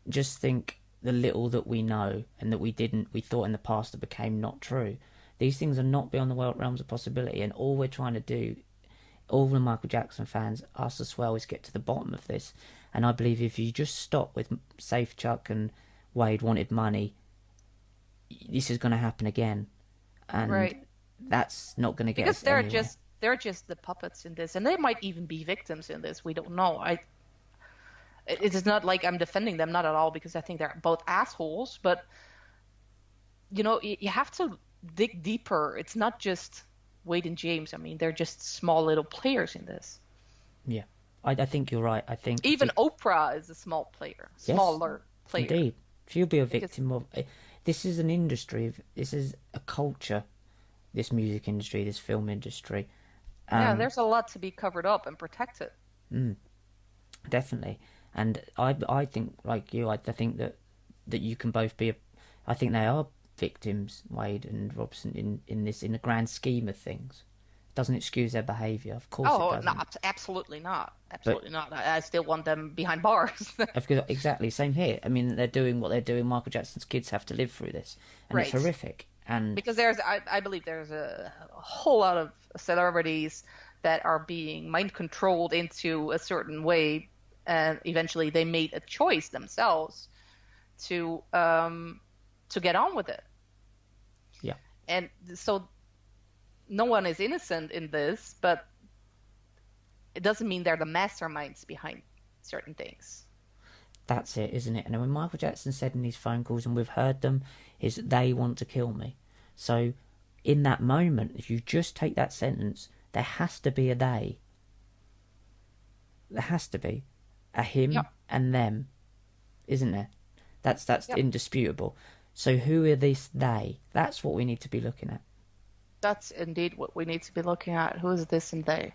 Just think the little that we know and that we thought in the past that became not true. These things are not beyond the realms of possibility, and all we're trying to do, all the Michael Jackson fans, us as well, is get to the bottom of this. And I believe if you just stop with Safe Chuck and Wade wanted money, this is going to happen again. And that's not going to get us anywhere. Because they're just the puppets in this, and they might even be victims in this. We don't know. It is not like I'm defending them, not at all, because I think they're both assholes. But you know, you have to dig deeper. It's not just Wade and James. I mean, they're just small little players in this. Yeah, I think you're right. I think even Oprah is a smaller player. Indeed, she'll be a victim of. This is an industry. This is a culture. This music industry, this film industry. There's a lot to be covered up and protected. Definitely. And I think, like you, I think that you can both be I think they are victims, Wade and Robson, in the grand scheme of things. It doesn't excuse their behaviour, of course it doesn't. No, absolutely not. Absolutely not. I still want them behind bars. Exactly, same here. I mean, they're doing what they're doing. Michael Jackson's kids have to live through this. And it's horrific. And because I believe there's a whole lot of celebrities that are being mind controlled into a certain way, and eventually they made a choice themselves to get on with it. Yeah. And so no one is innocent in this, but it doesn't mean they're the masterminds behind certain things. That's it, isn't it? And when Michael Jackson said in his phone calls, and we've heard them, is they want to kill me. So in that moment, if you just take that sentence, there has to be a they. There has to be a him Yep. and them, isn't there? That's Yep. indisputable. So who are this they? That's what we need to be looking at. That's indeed what we need to be looking at. Who is this and they?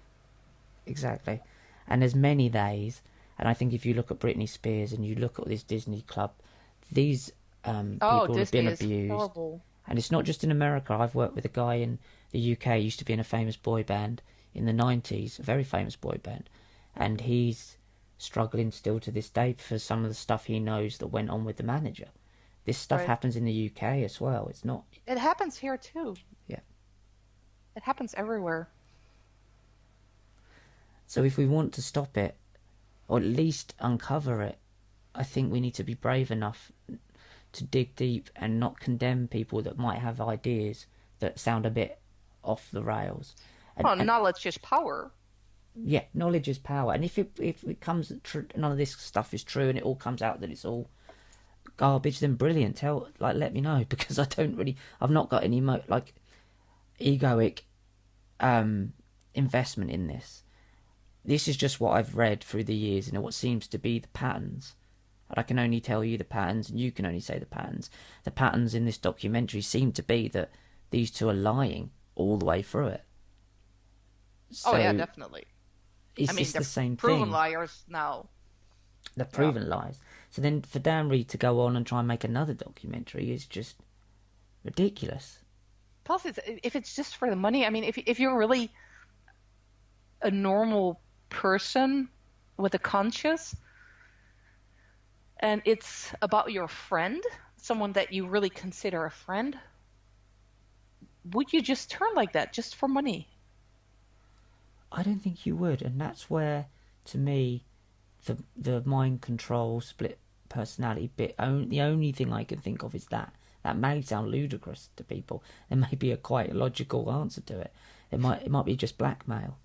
Exactly. And there's many theys. And I think if you look at Britney Spears and you look at this Disney club, these people have Disney been is abused. horrible. And it's not just in America. I've worked with a guy in the UK, used to be in a famous boy band in the 90s, a very famous boy band. And he's struggling still to this day for some of the stuff he knows that went on with the manager. This stuff Right. happens in the UK as well. It's not... It happens here too. Yeah. It happens everywhere. So if we want to stop it, or at least uncover it, I think we need to be brave enough to dig deep and not condemn people that might have ideas that sound a bit off the rails. And Knowledge is power. yeah, knowledge is power. And if it comes that none of this stuff is true and it all comes out that it's all garbage, then brilliant. Let me know, because I've not got any egoic investment in this. This is just what I've read through the years and what seems to be the patterns. And I can only tell you the patterns, and you can only say the patterns. The patterns in this documentary seem to be that these two are lying all the way through it. So Yeah, definitely. It's they're the same proven thing. liars now. They're proven lies. So then for Dan Reed to go on and try and make another documentary is just ridiculous. Plus, if it's just for the money, if you're really a normal person with a conscience, and it's about your friend, someone that you really consider a friend, would you just turn like that just for money? I don't think you would, and that's where, to me, the mind control split personality bit. The only thing I can think of is that. That may sound ludicrous to people. There may be a quite logical answer to it. It might be just blackmail.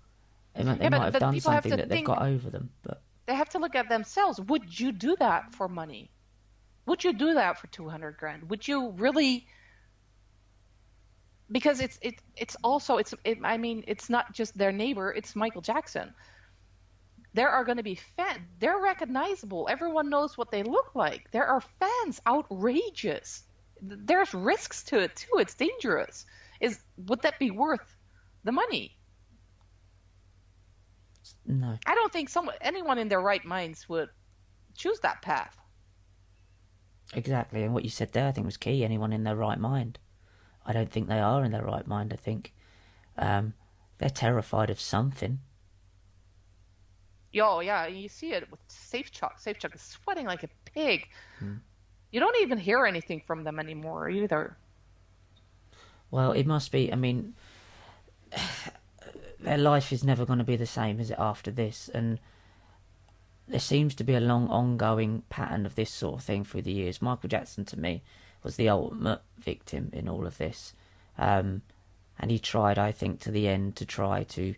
They might have done something that they've got over them, but they have to look at themselves. Would you do that for money? Would you do that for 200 grand? Would you really? Because it's not just their neighbor. It's Michael Jackson. There are going to be fans. They're recognizable. Everyone knows what they look like. There are fans. Outrageous. There's risks to it too. It's dangerous. Would that be worth the money? no. I don't think anyone in their right minds would choose that path. Exactly, and what you said there I think was key. Anyone in their right mind. I don't think they are in their right mind. I think they're terrified of something. Oh, yeah, you see it with Safechuck. Safechuck is sweating like a pig. You don't even hear anything from them anymore either. Well, it must be, their life is never going to be the same, is it, after this? And there seems to be a long ongoing pattern of this sort of thing through the years. Michael Jackson, to me, was the ultimate victim in all of this. And he tried, I think, to the end to try to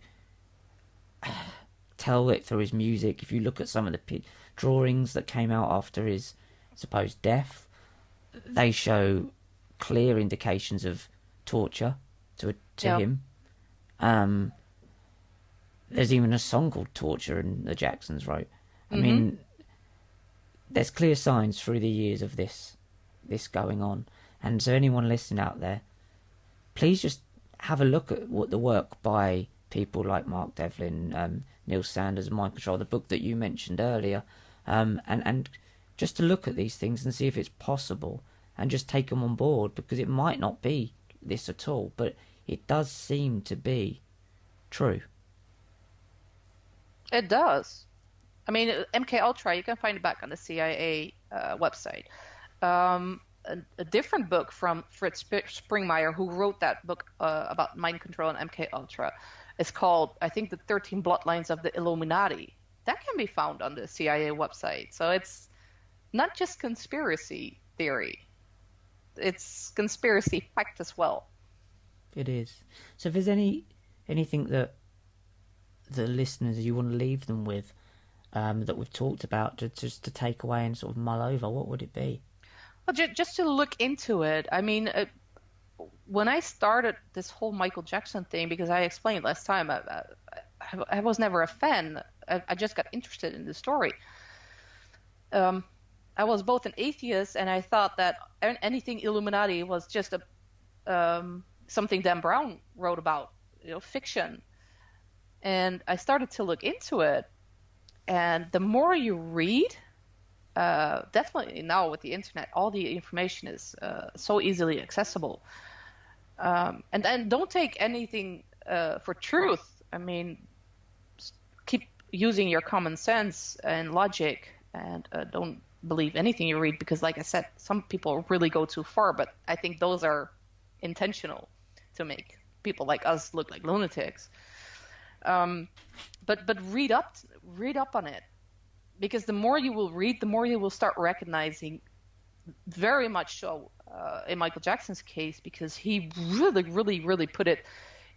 tell it through his music. If you look at some of the drawings that came out after his supposed death, they show clear indications of torture to him. There's even a song called Torture in the Jacksons wrote. I mean, there's clear signs through the years of this going on. And so anyone listening out there, please just have a look at what the work by people like Mark Devlin, Neil Sanders, and Mind Control, the book that you mentioned earlier, and just to look at these things and see if it's possible and just take them on board, because it might not be this at all, but it does seem to be true. It does. MK Ultra, you can find it back on the CIA website. A different book from Fritz Springmeier, who wrote that book about mind control and MK Ultra, is called, I think, The 13 Bloodlines of the Illuminati. That can be found on the CIA website. So it's not just conspiracy theory. It's conspiracy fact as well. It is. So if there's anything that the listeners you want to leave them with that we've talked about just to take away and sort of mull over? What would it be? Well, just to look into it. I mean, when I started this whole Michael Jackson thing, because I explained last time, I was never a fan. I just got interested in the story. I was both an atheist, and I thought that anything Illuminati was just something Dan Brown wrote about, fiction. And I started to look into it, and the more you read, definitely now with the internet, all the information is so easily accessible. And then don't take anything for truth. I mean, keep using your common sense and logic, and don't believe anything you read, because like I said, some people really go too far, but I think those are intentional to make people like us look like lunatics. But read up on it, because the more you will read, the more you will start recognizing, very much so in Michael Jackson's case, because he really, really, really put it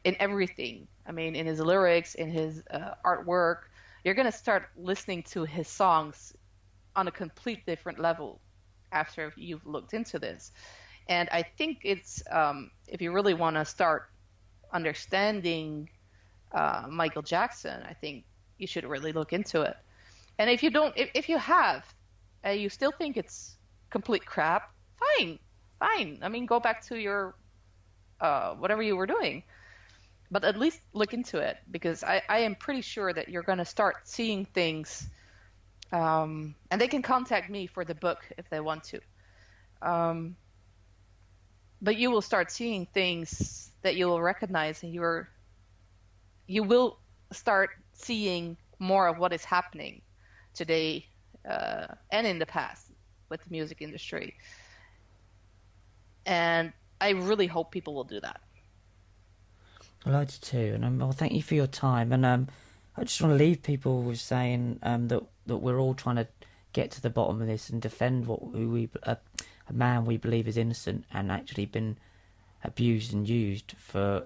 in everything. I mean, in his lyrics, in his artwork. You're going to start listening to his songs on a complete different level after you've looked into this. And I think it's, if you really want to start understanding Michael Jackson, I think you should really look into it. And if you don't, if you have, you still think it's complete crap, fine. I mean, go back to your whatever you were doing, but at least look into it, because I am pretty sure that you're going to start seeing things, and they can contact me for the book if they want to. But you will start seeing things that you will recognize, and you will start seeing more of what is happening today and in the past with the music industry. And I really hope people will do that. Well, I do too, and well, thank you for your time. And I just want to leave people with saying that we're all trying to get to the bottom of this and defend a man we believe is innocent and actually been abused and used for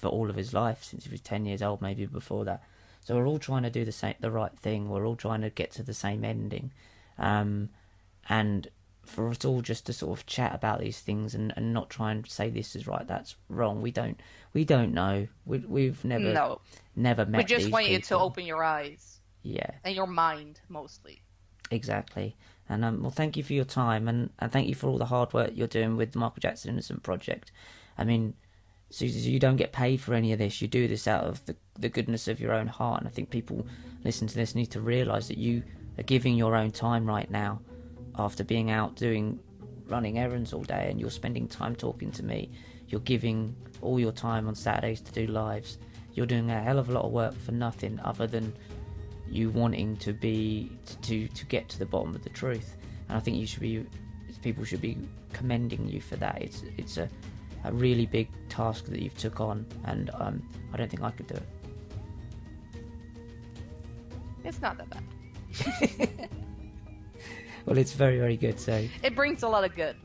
all of his life since he was 10 years old, maybe before that. So we're all trying to do the right thing. We're all trying to get to the same ending, and for us all just to sort of chat about these things and not try and say this is right, that's wrong. We don't know. We've never met. We just these want you people. to open your eyes, and your mind mostly. Exactly. And well, thank you for your time, and thank you for all the hard work you're doing with the Michael Jackson Innocent Project. I mean, Susie, you don't get paid for any of this. You do this out of the goodness of your own heart, and I think people listen to this need to realise that you are giving your own time right now after being out running errands all day, and you're spending time talking to me. You're giving all your time on Saturdays to do lives. You're doing a hell of a lot of work for nothing other than you wanting to get to the bottom of the truth. And I think people should be commending you for that. It's a really big task that you've took on, and I don't think I could do it. It's not that bad. Well, it's very, very good. So it brings a lot of good.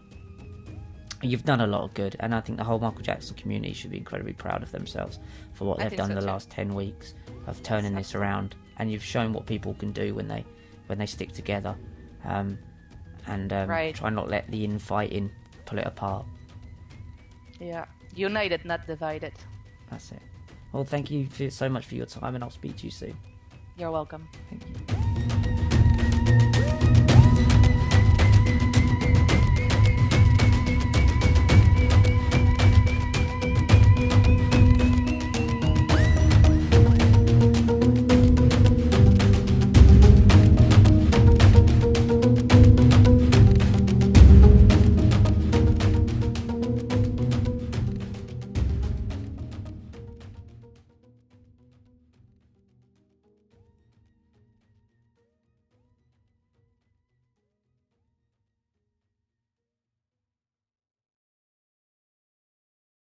You've done a lot of good, and I think the whole Michael Jackson community should be incredibly proud of themselves for what they've done in the last 10 weeks of turning this around. And you've shown what people can do when they stick together, and try not let the infighting pull it apart. Yeah, united, not divided. That's it. Well, thank you so much for your time, and I'll speak to you soon. You're welcome. Thank you.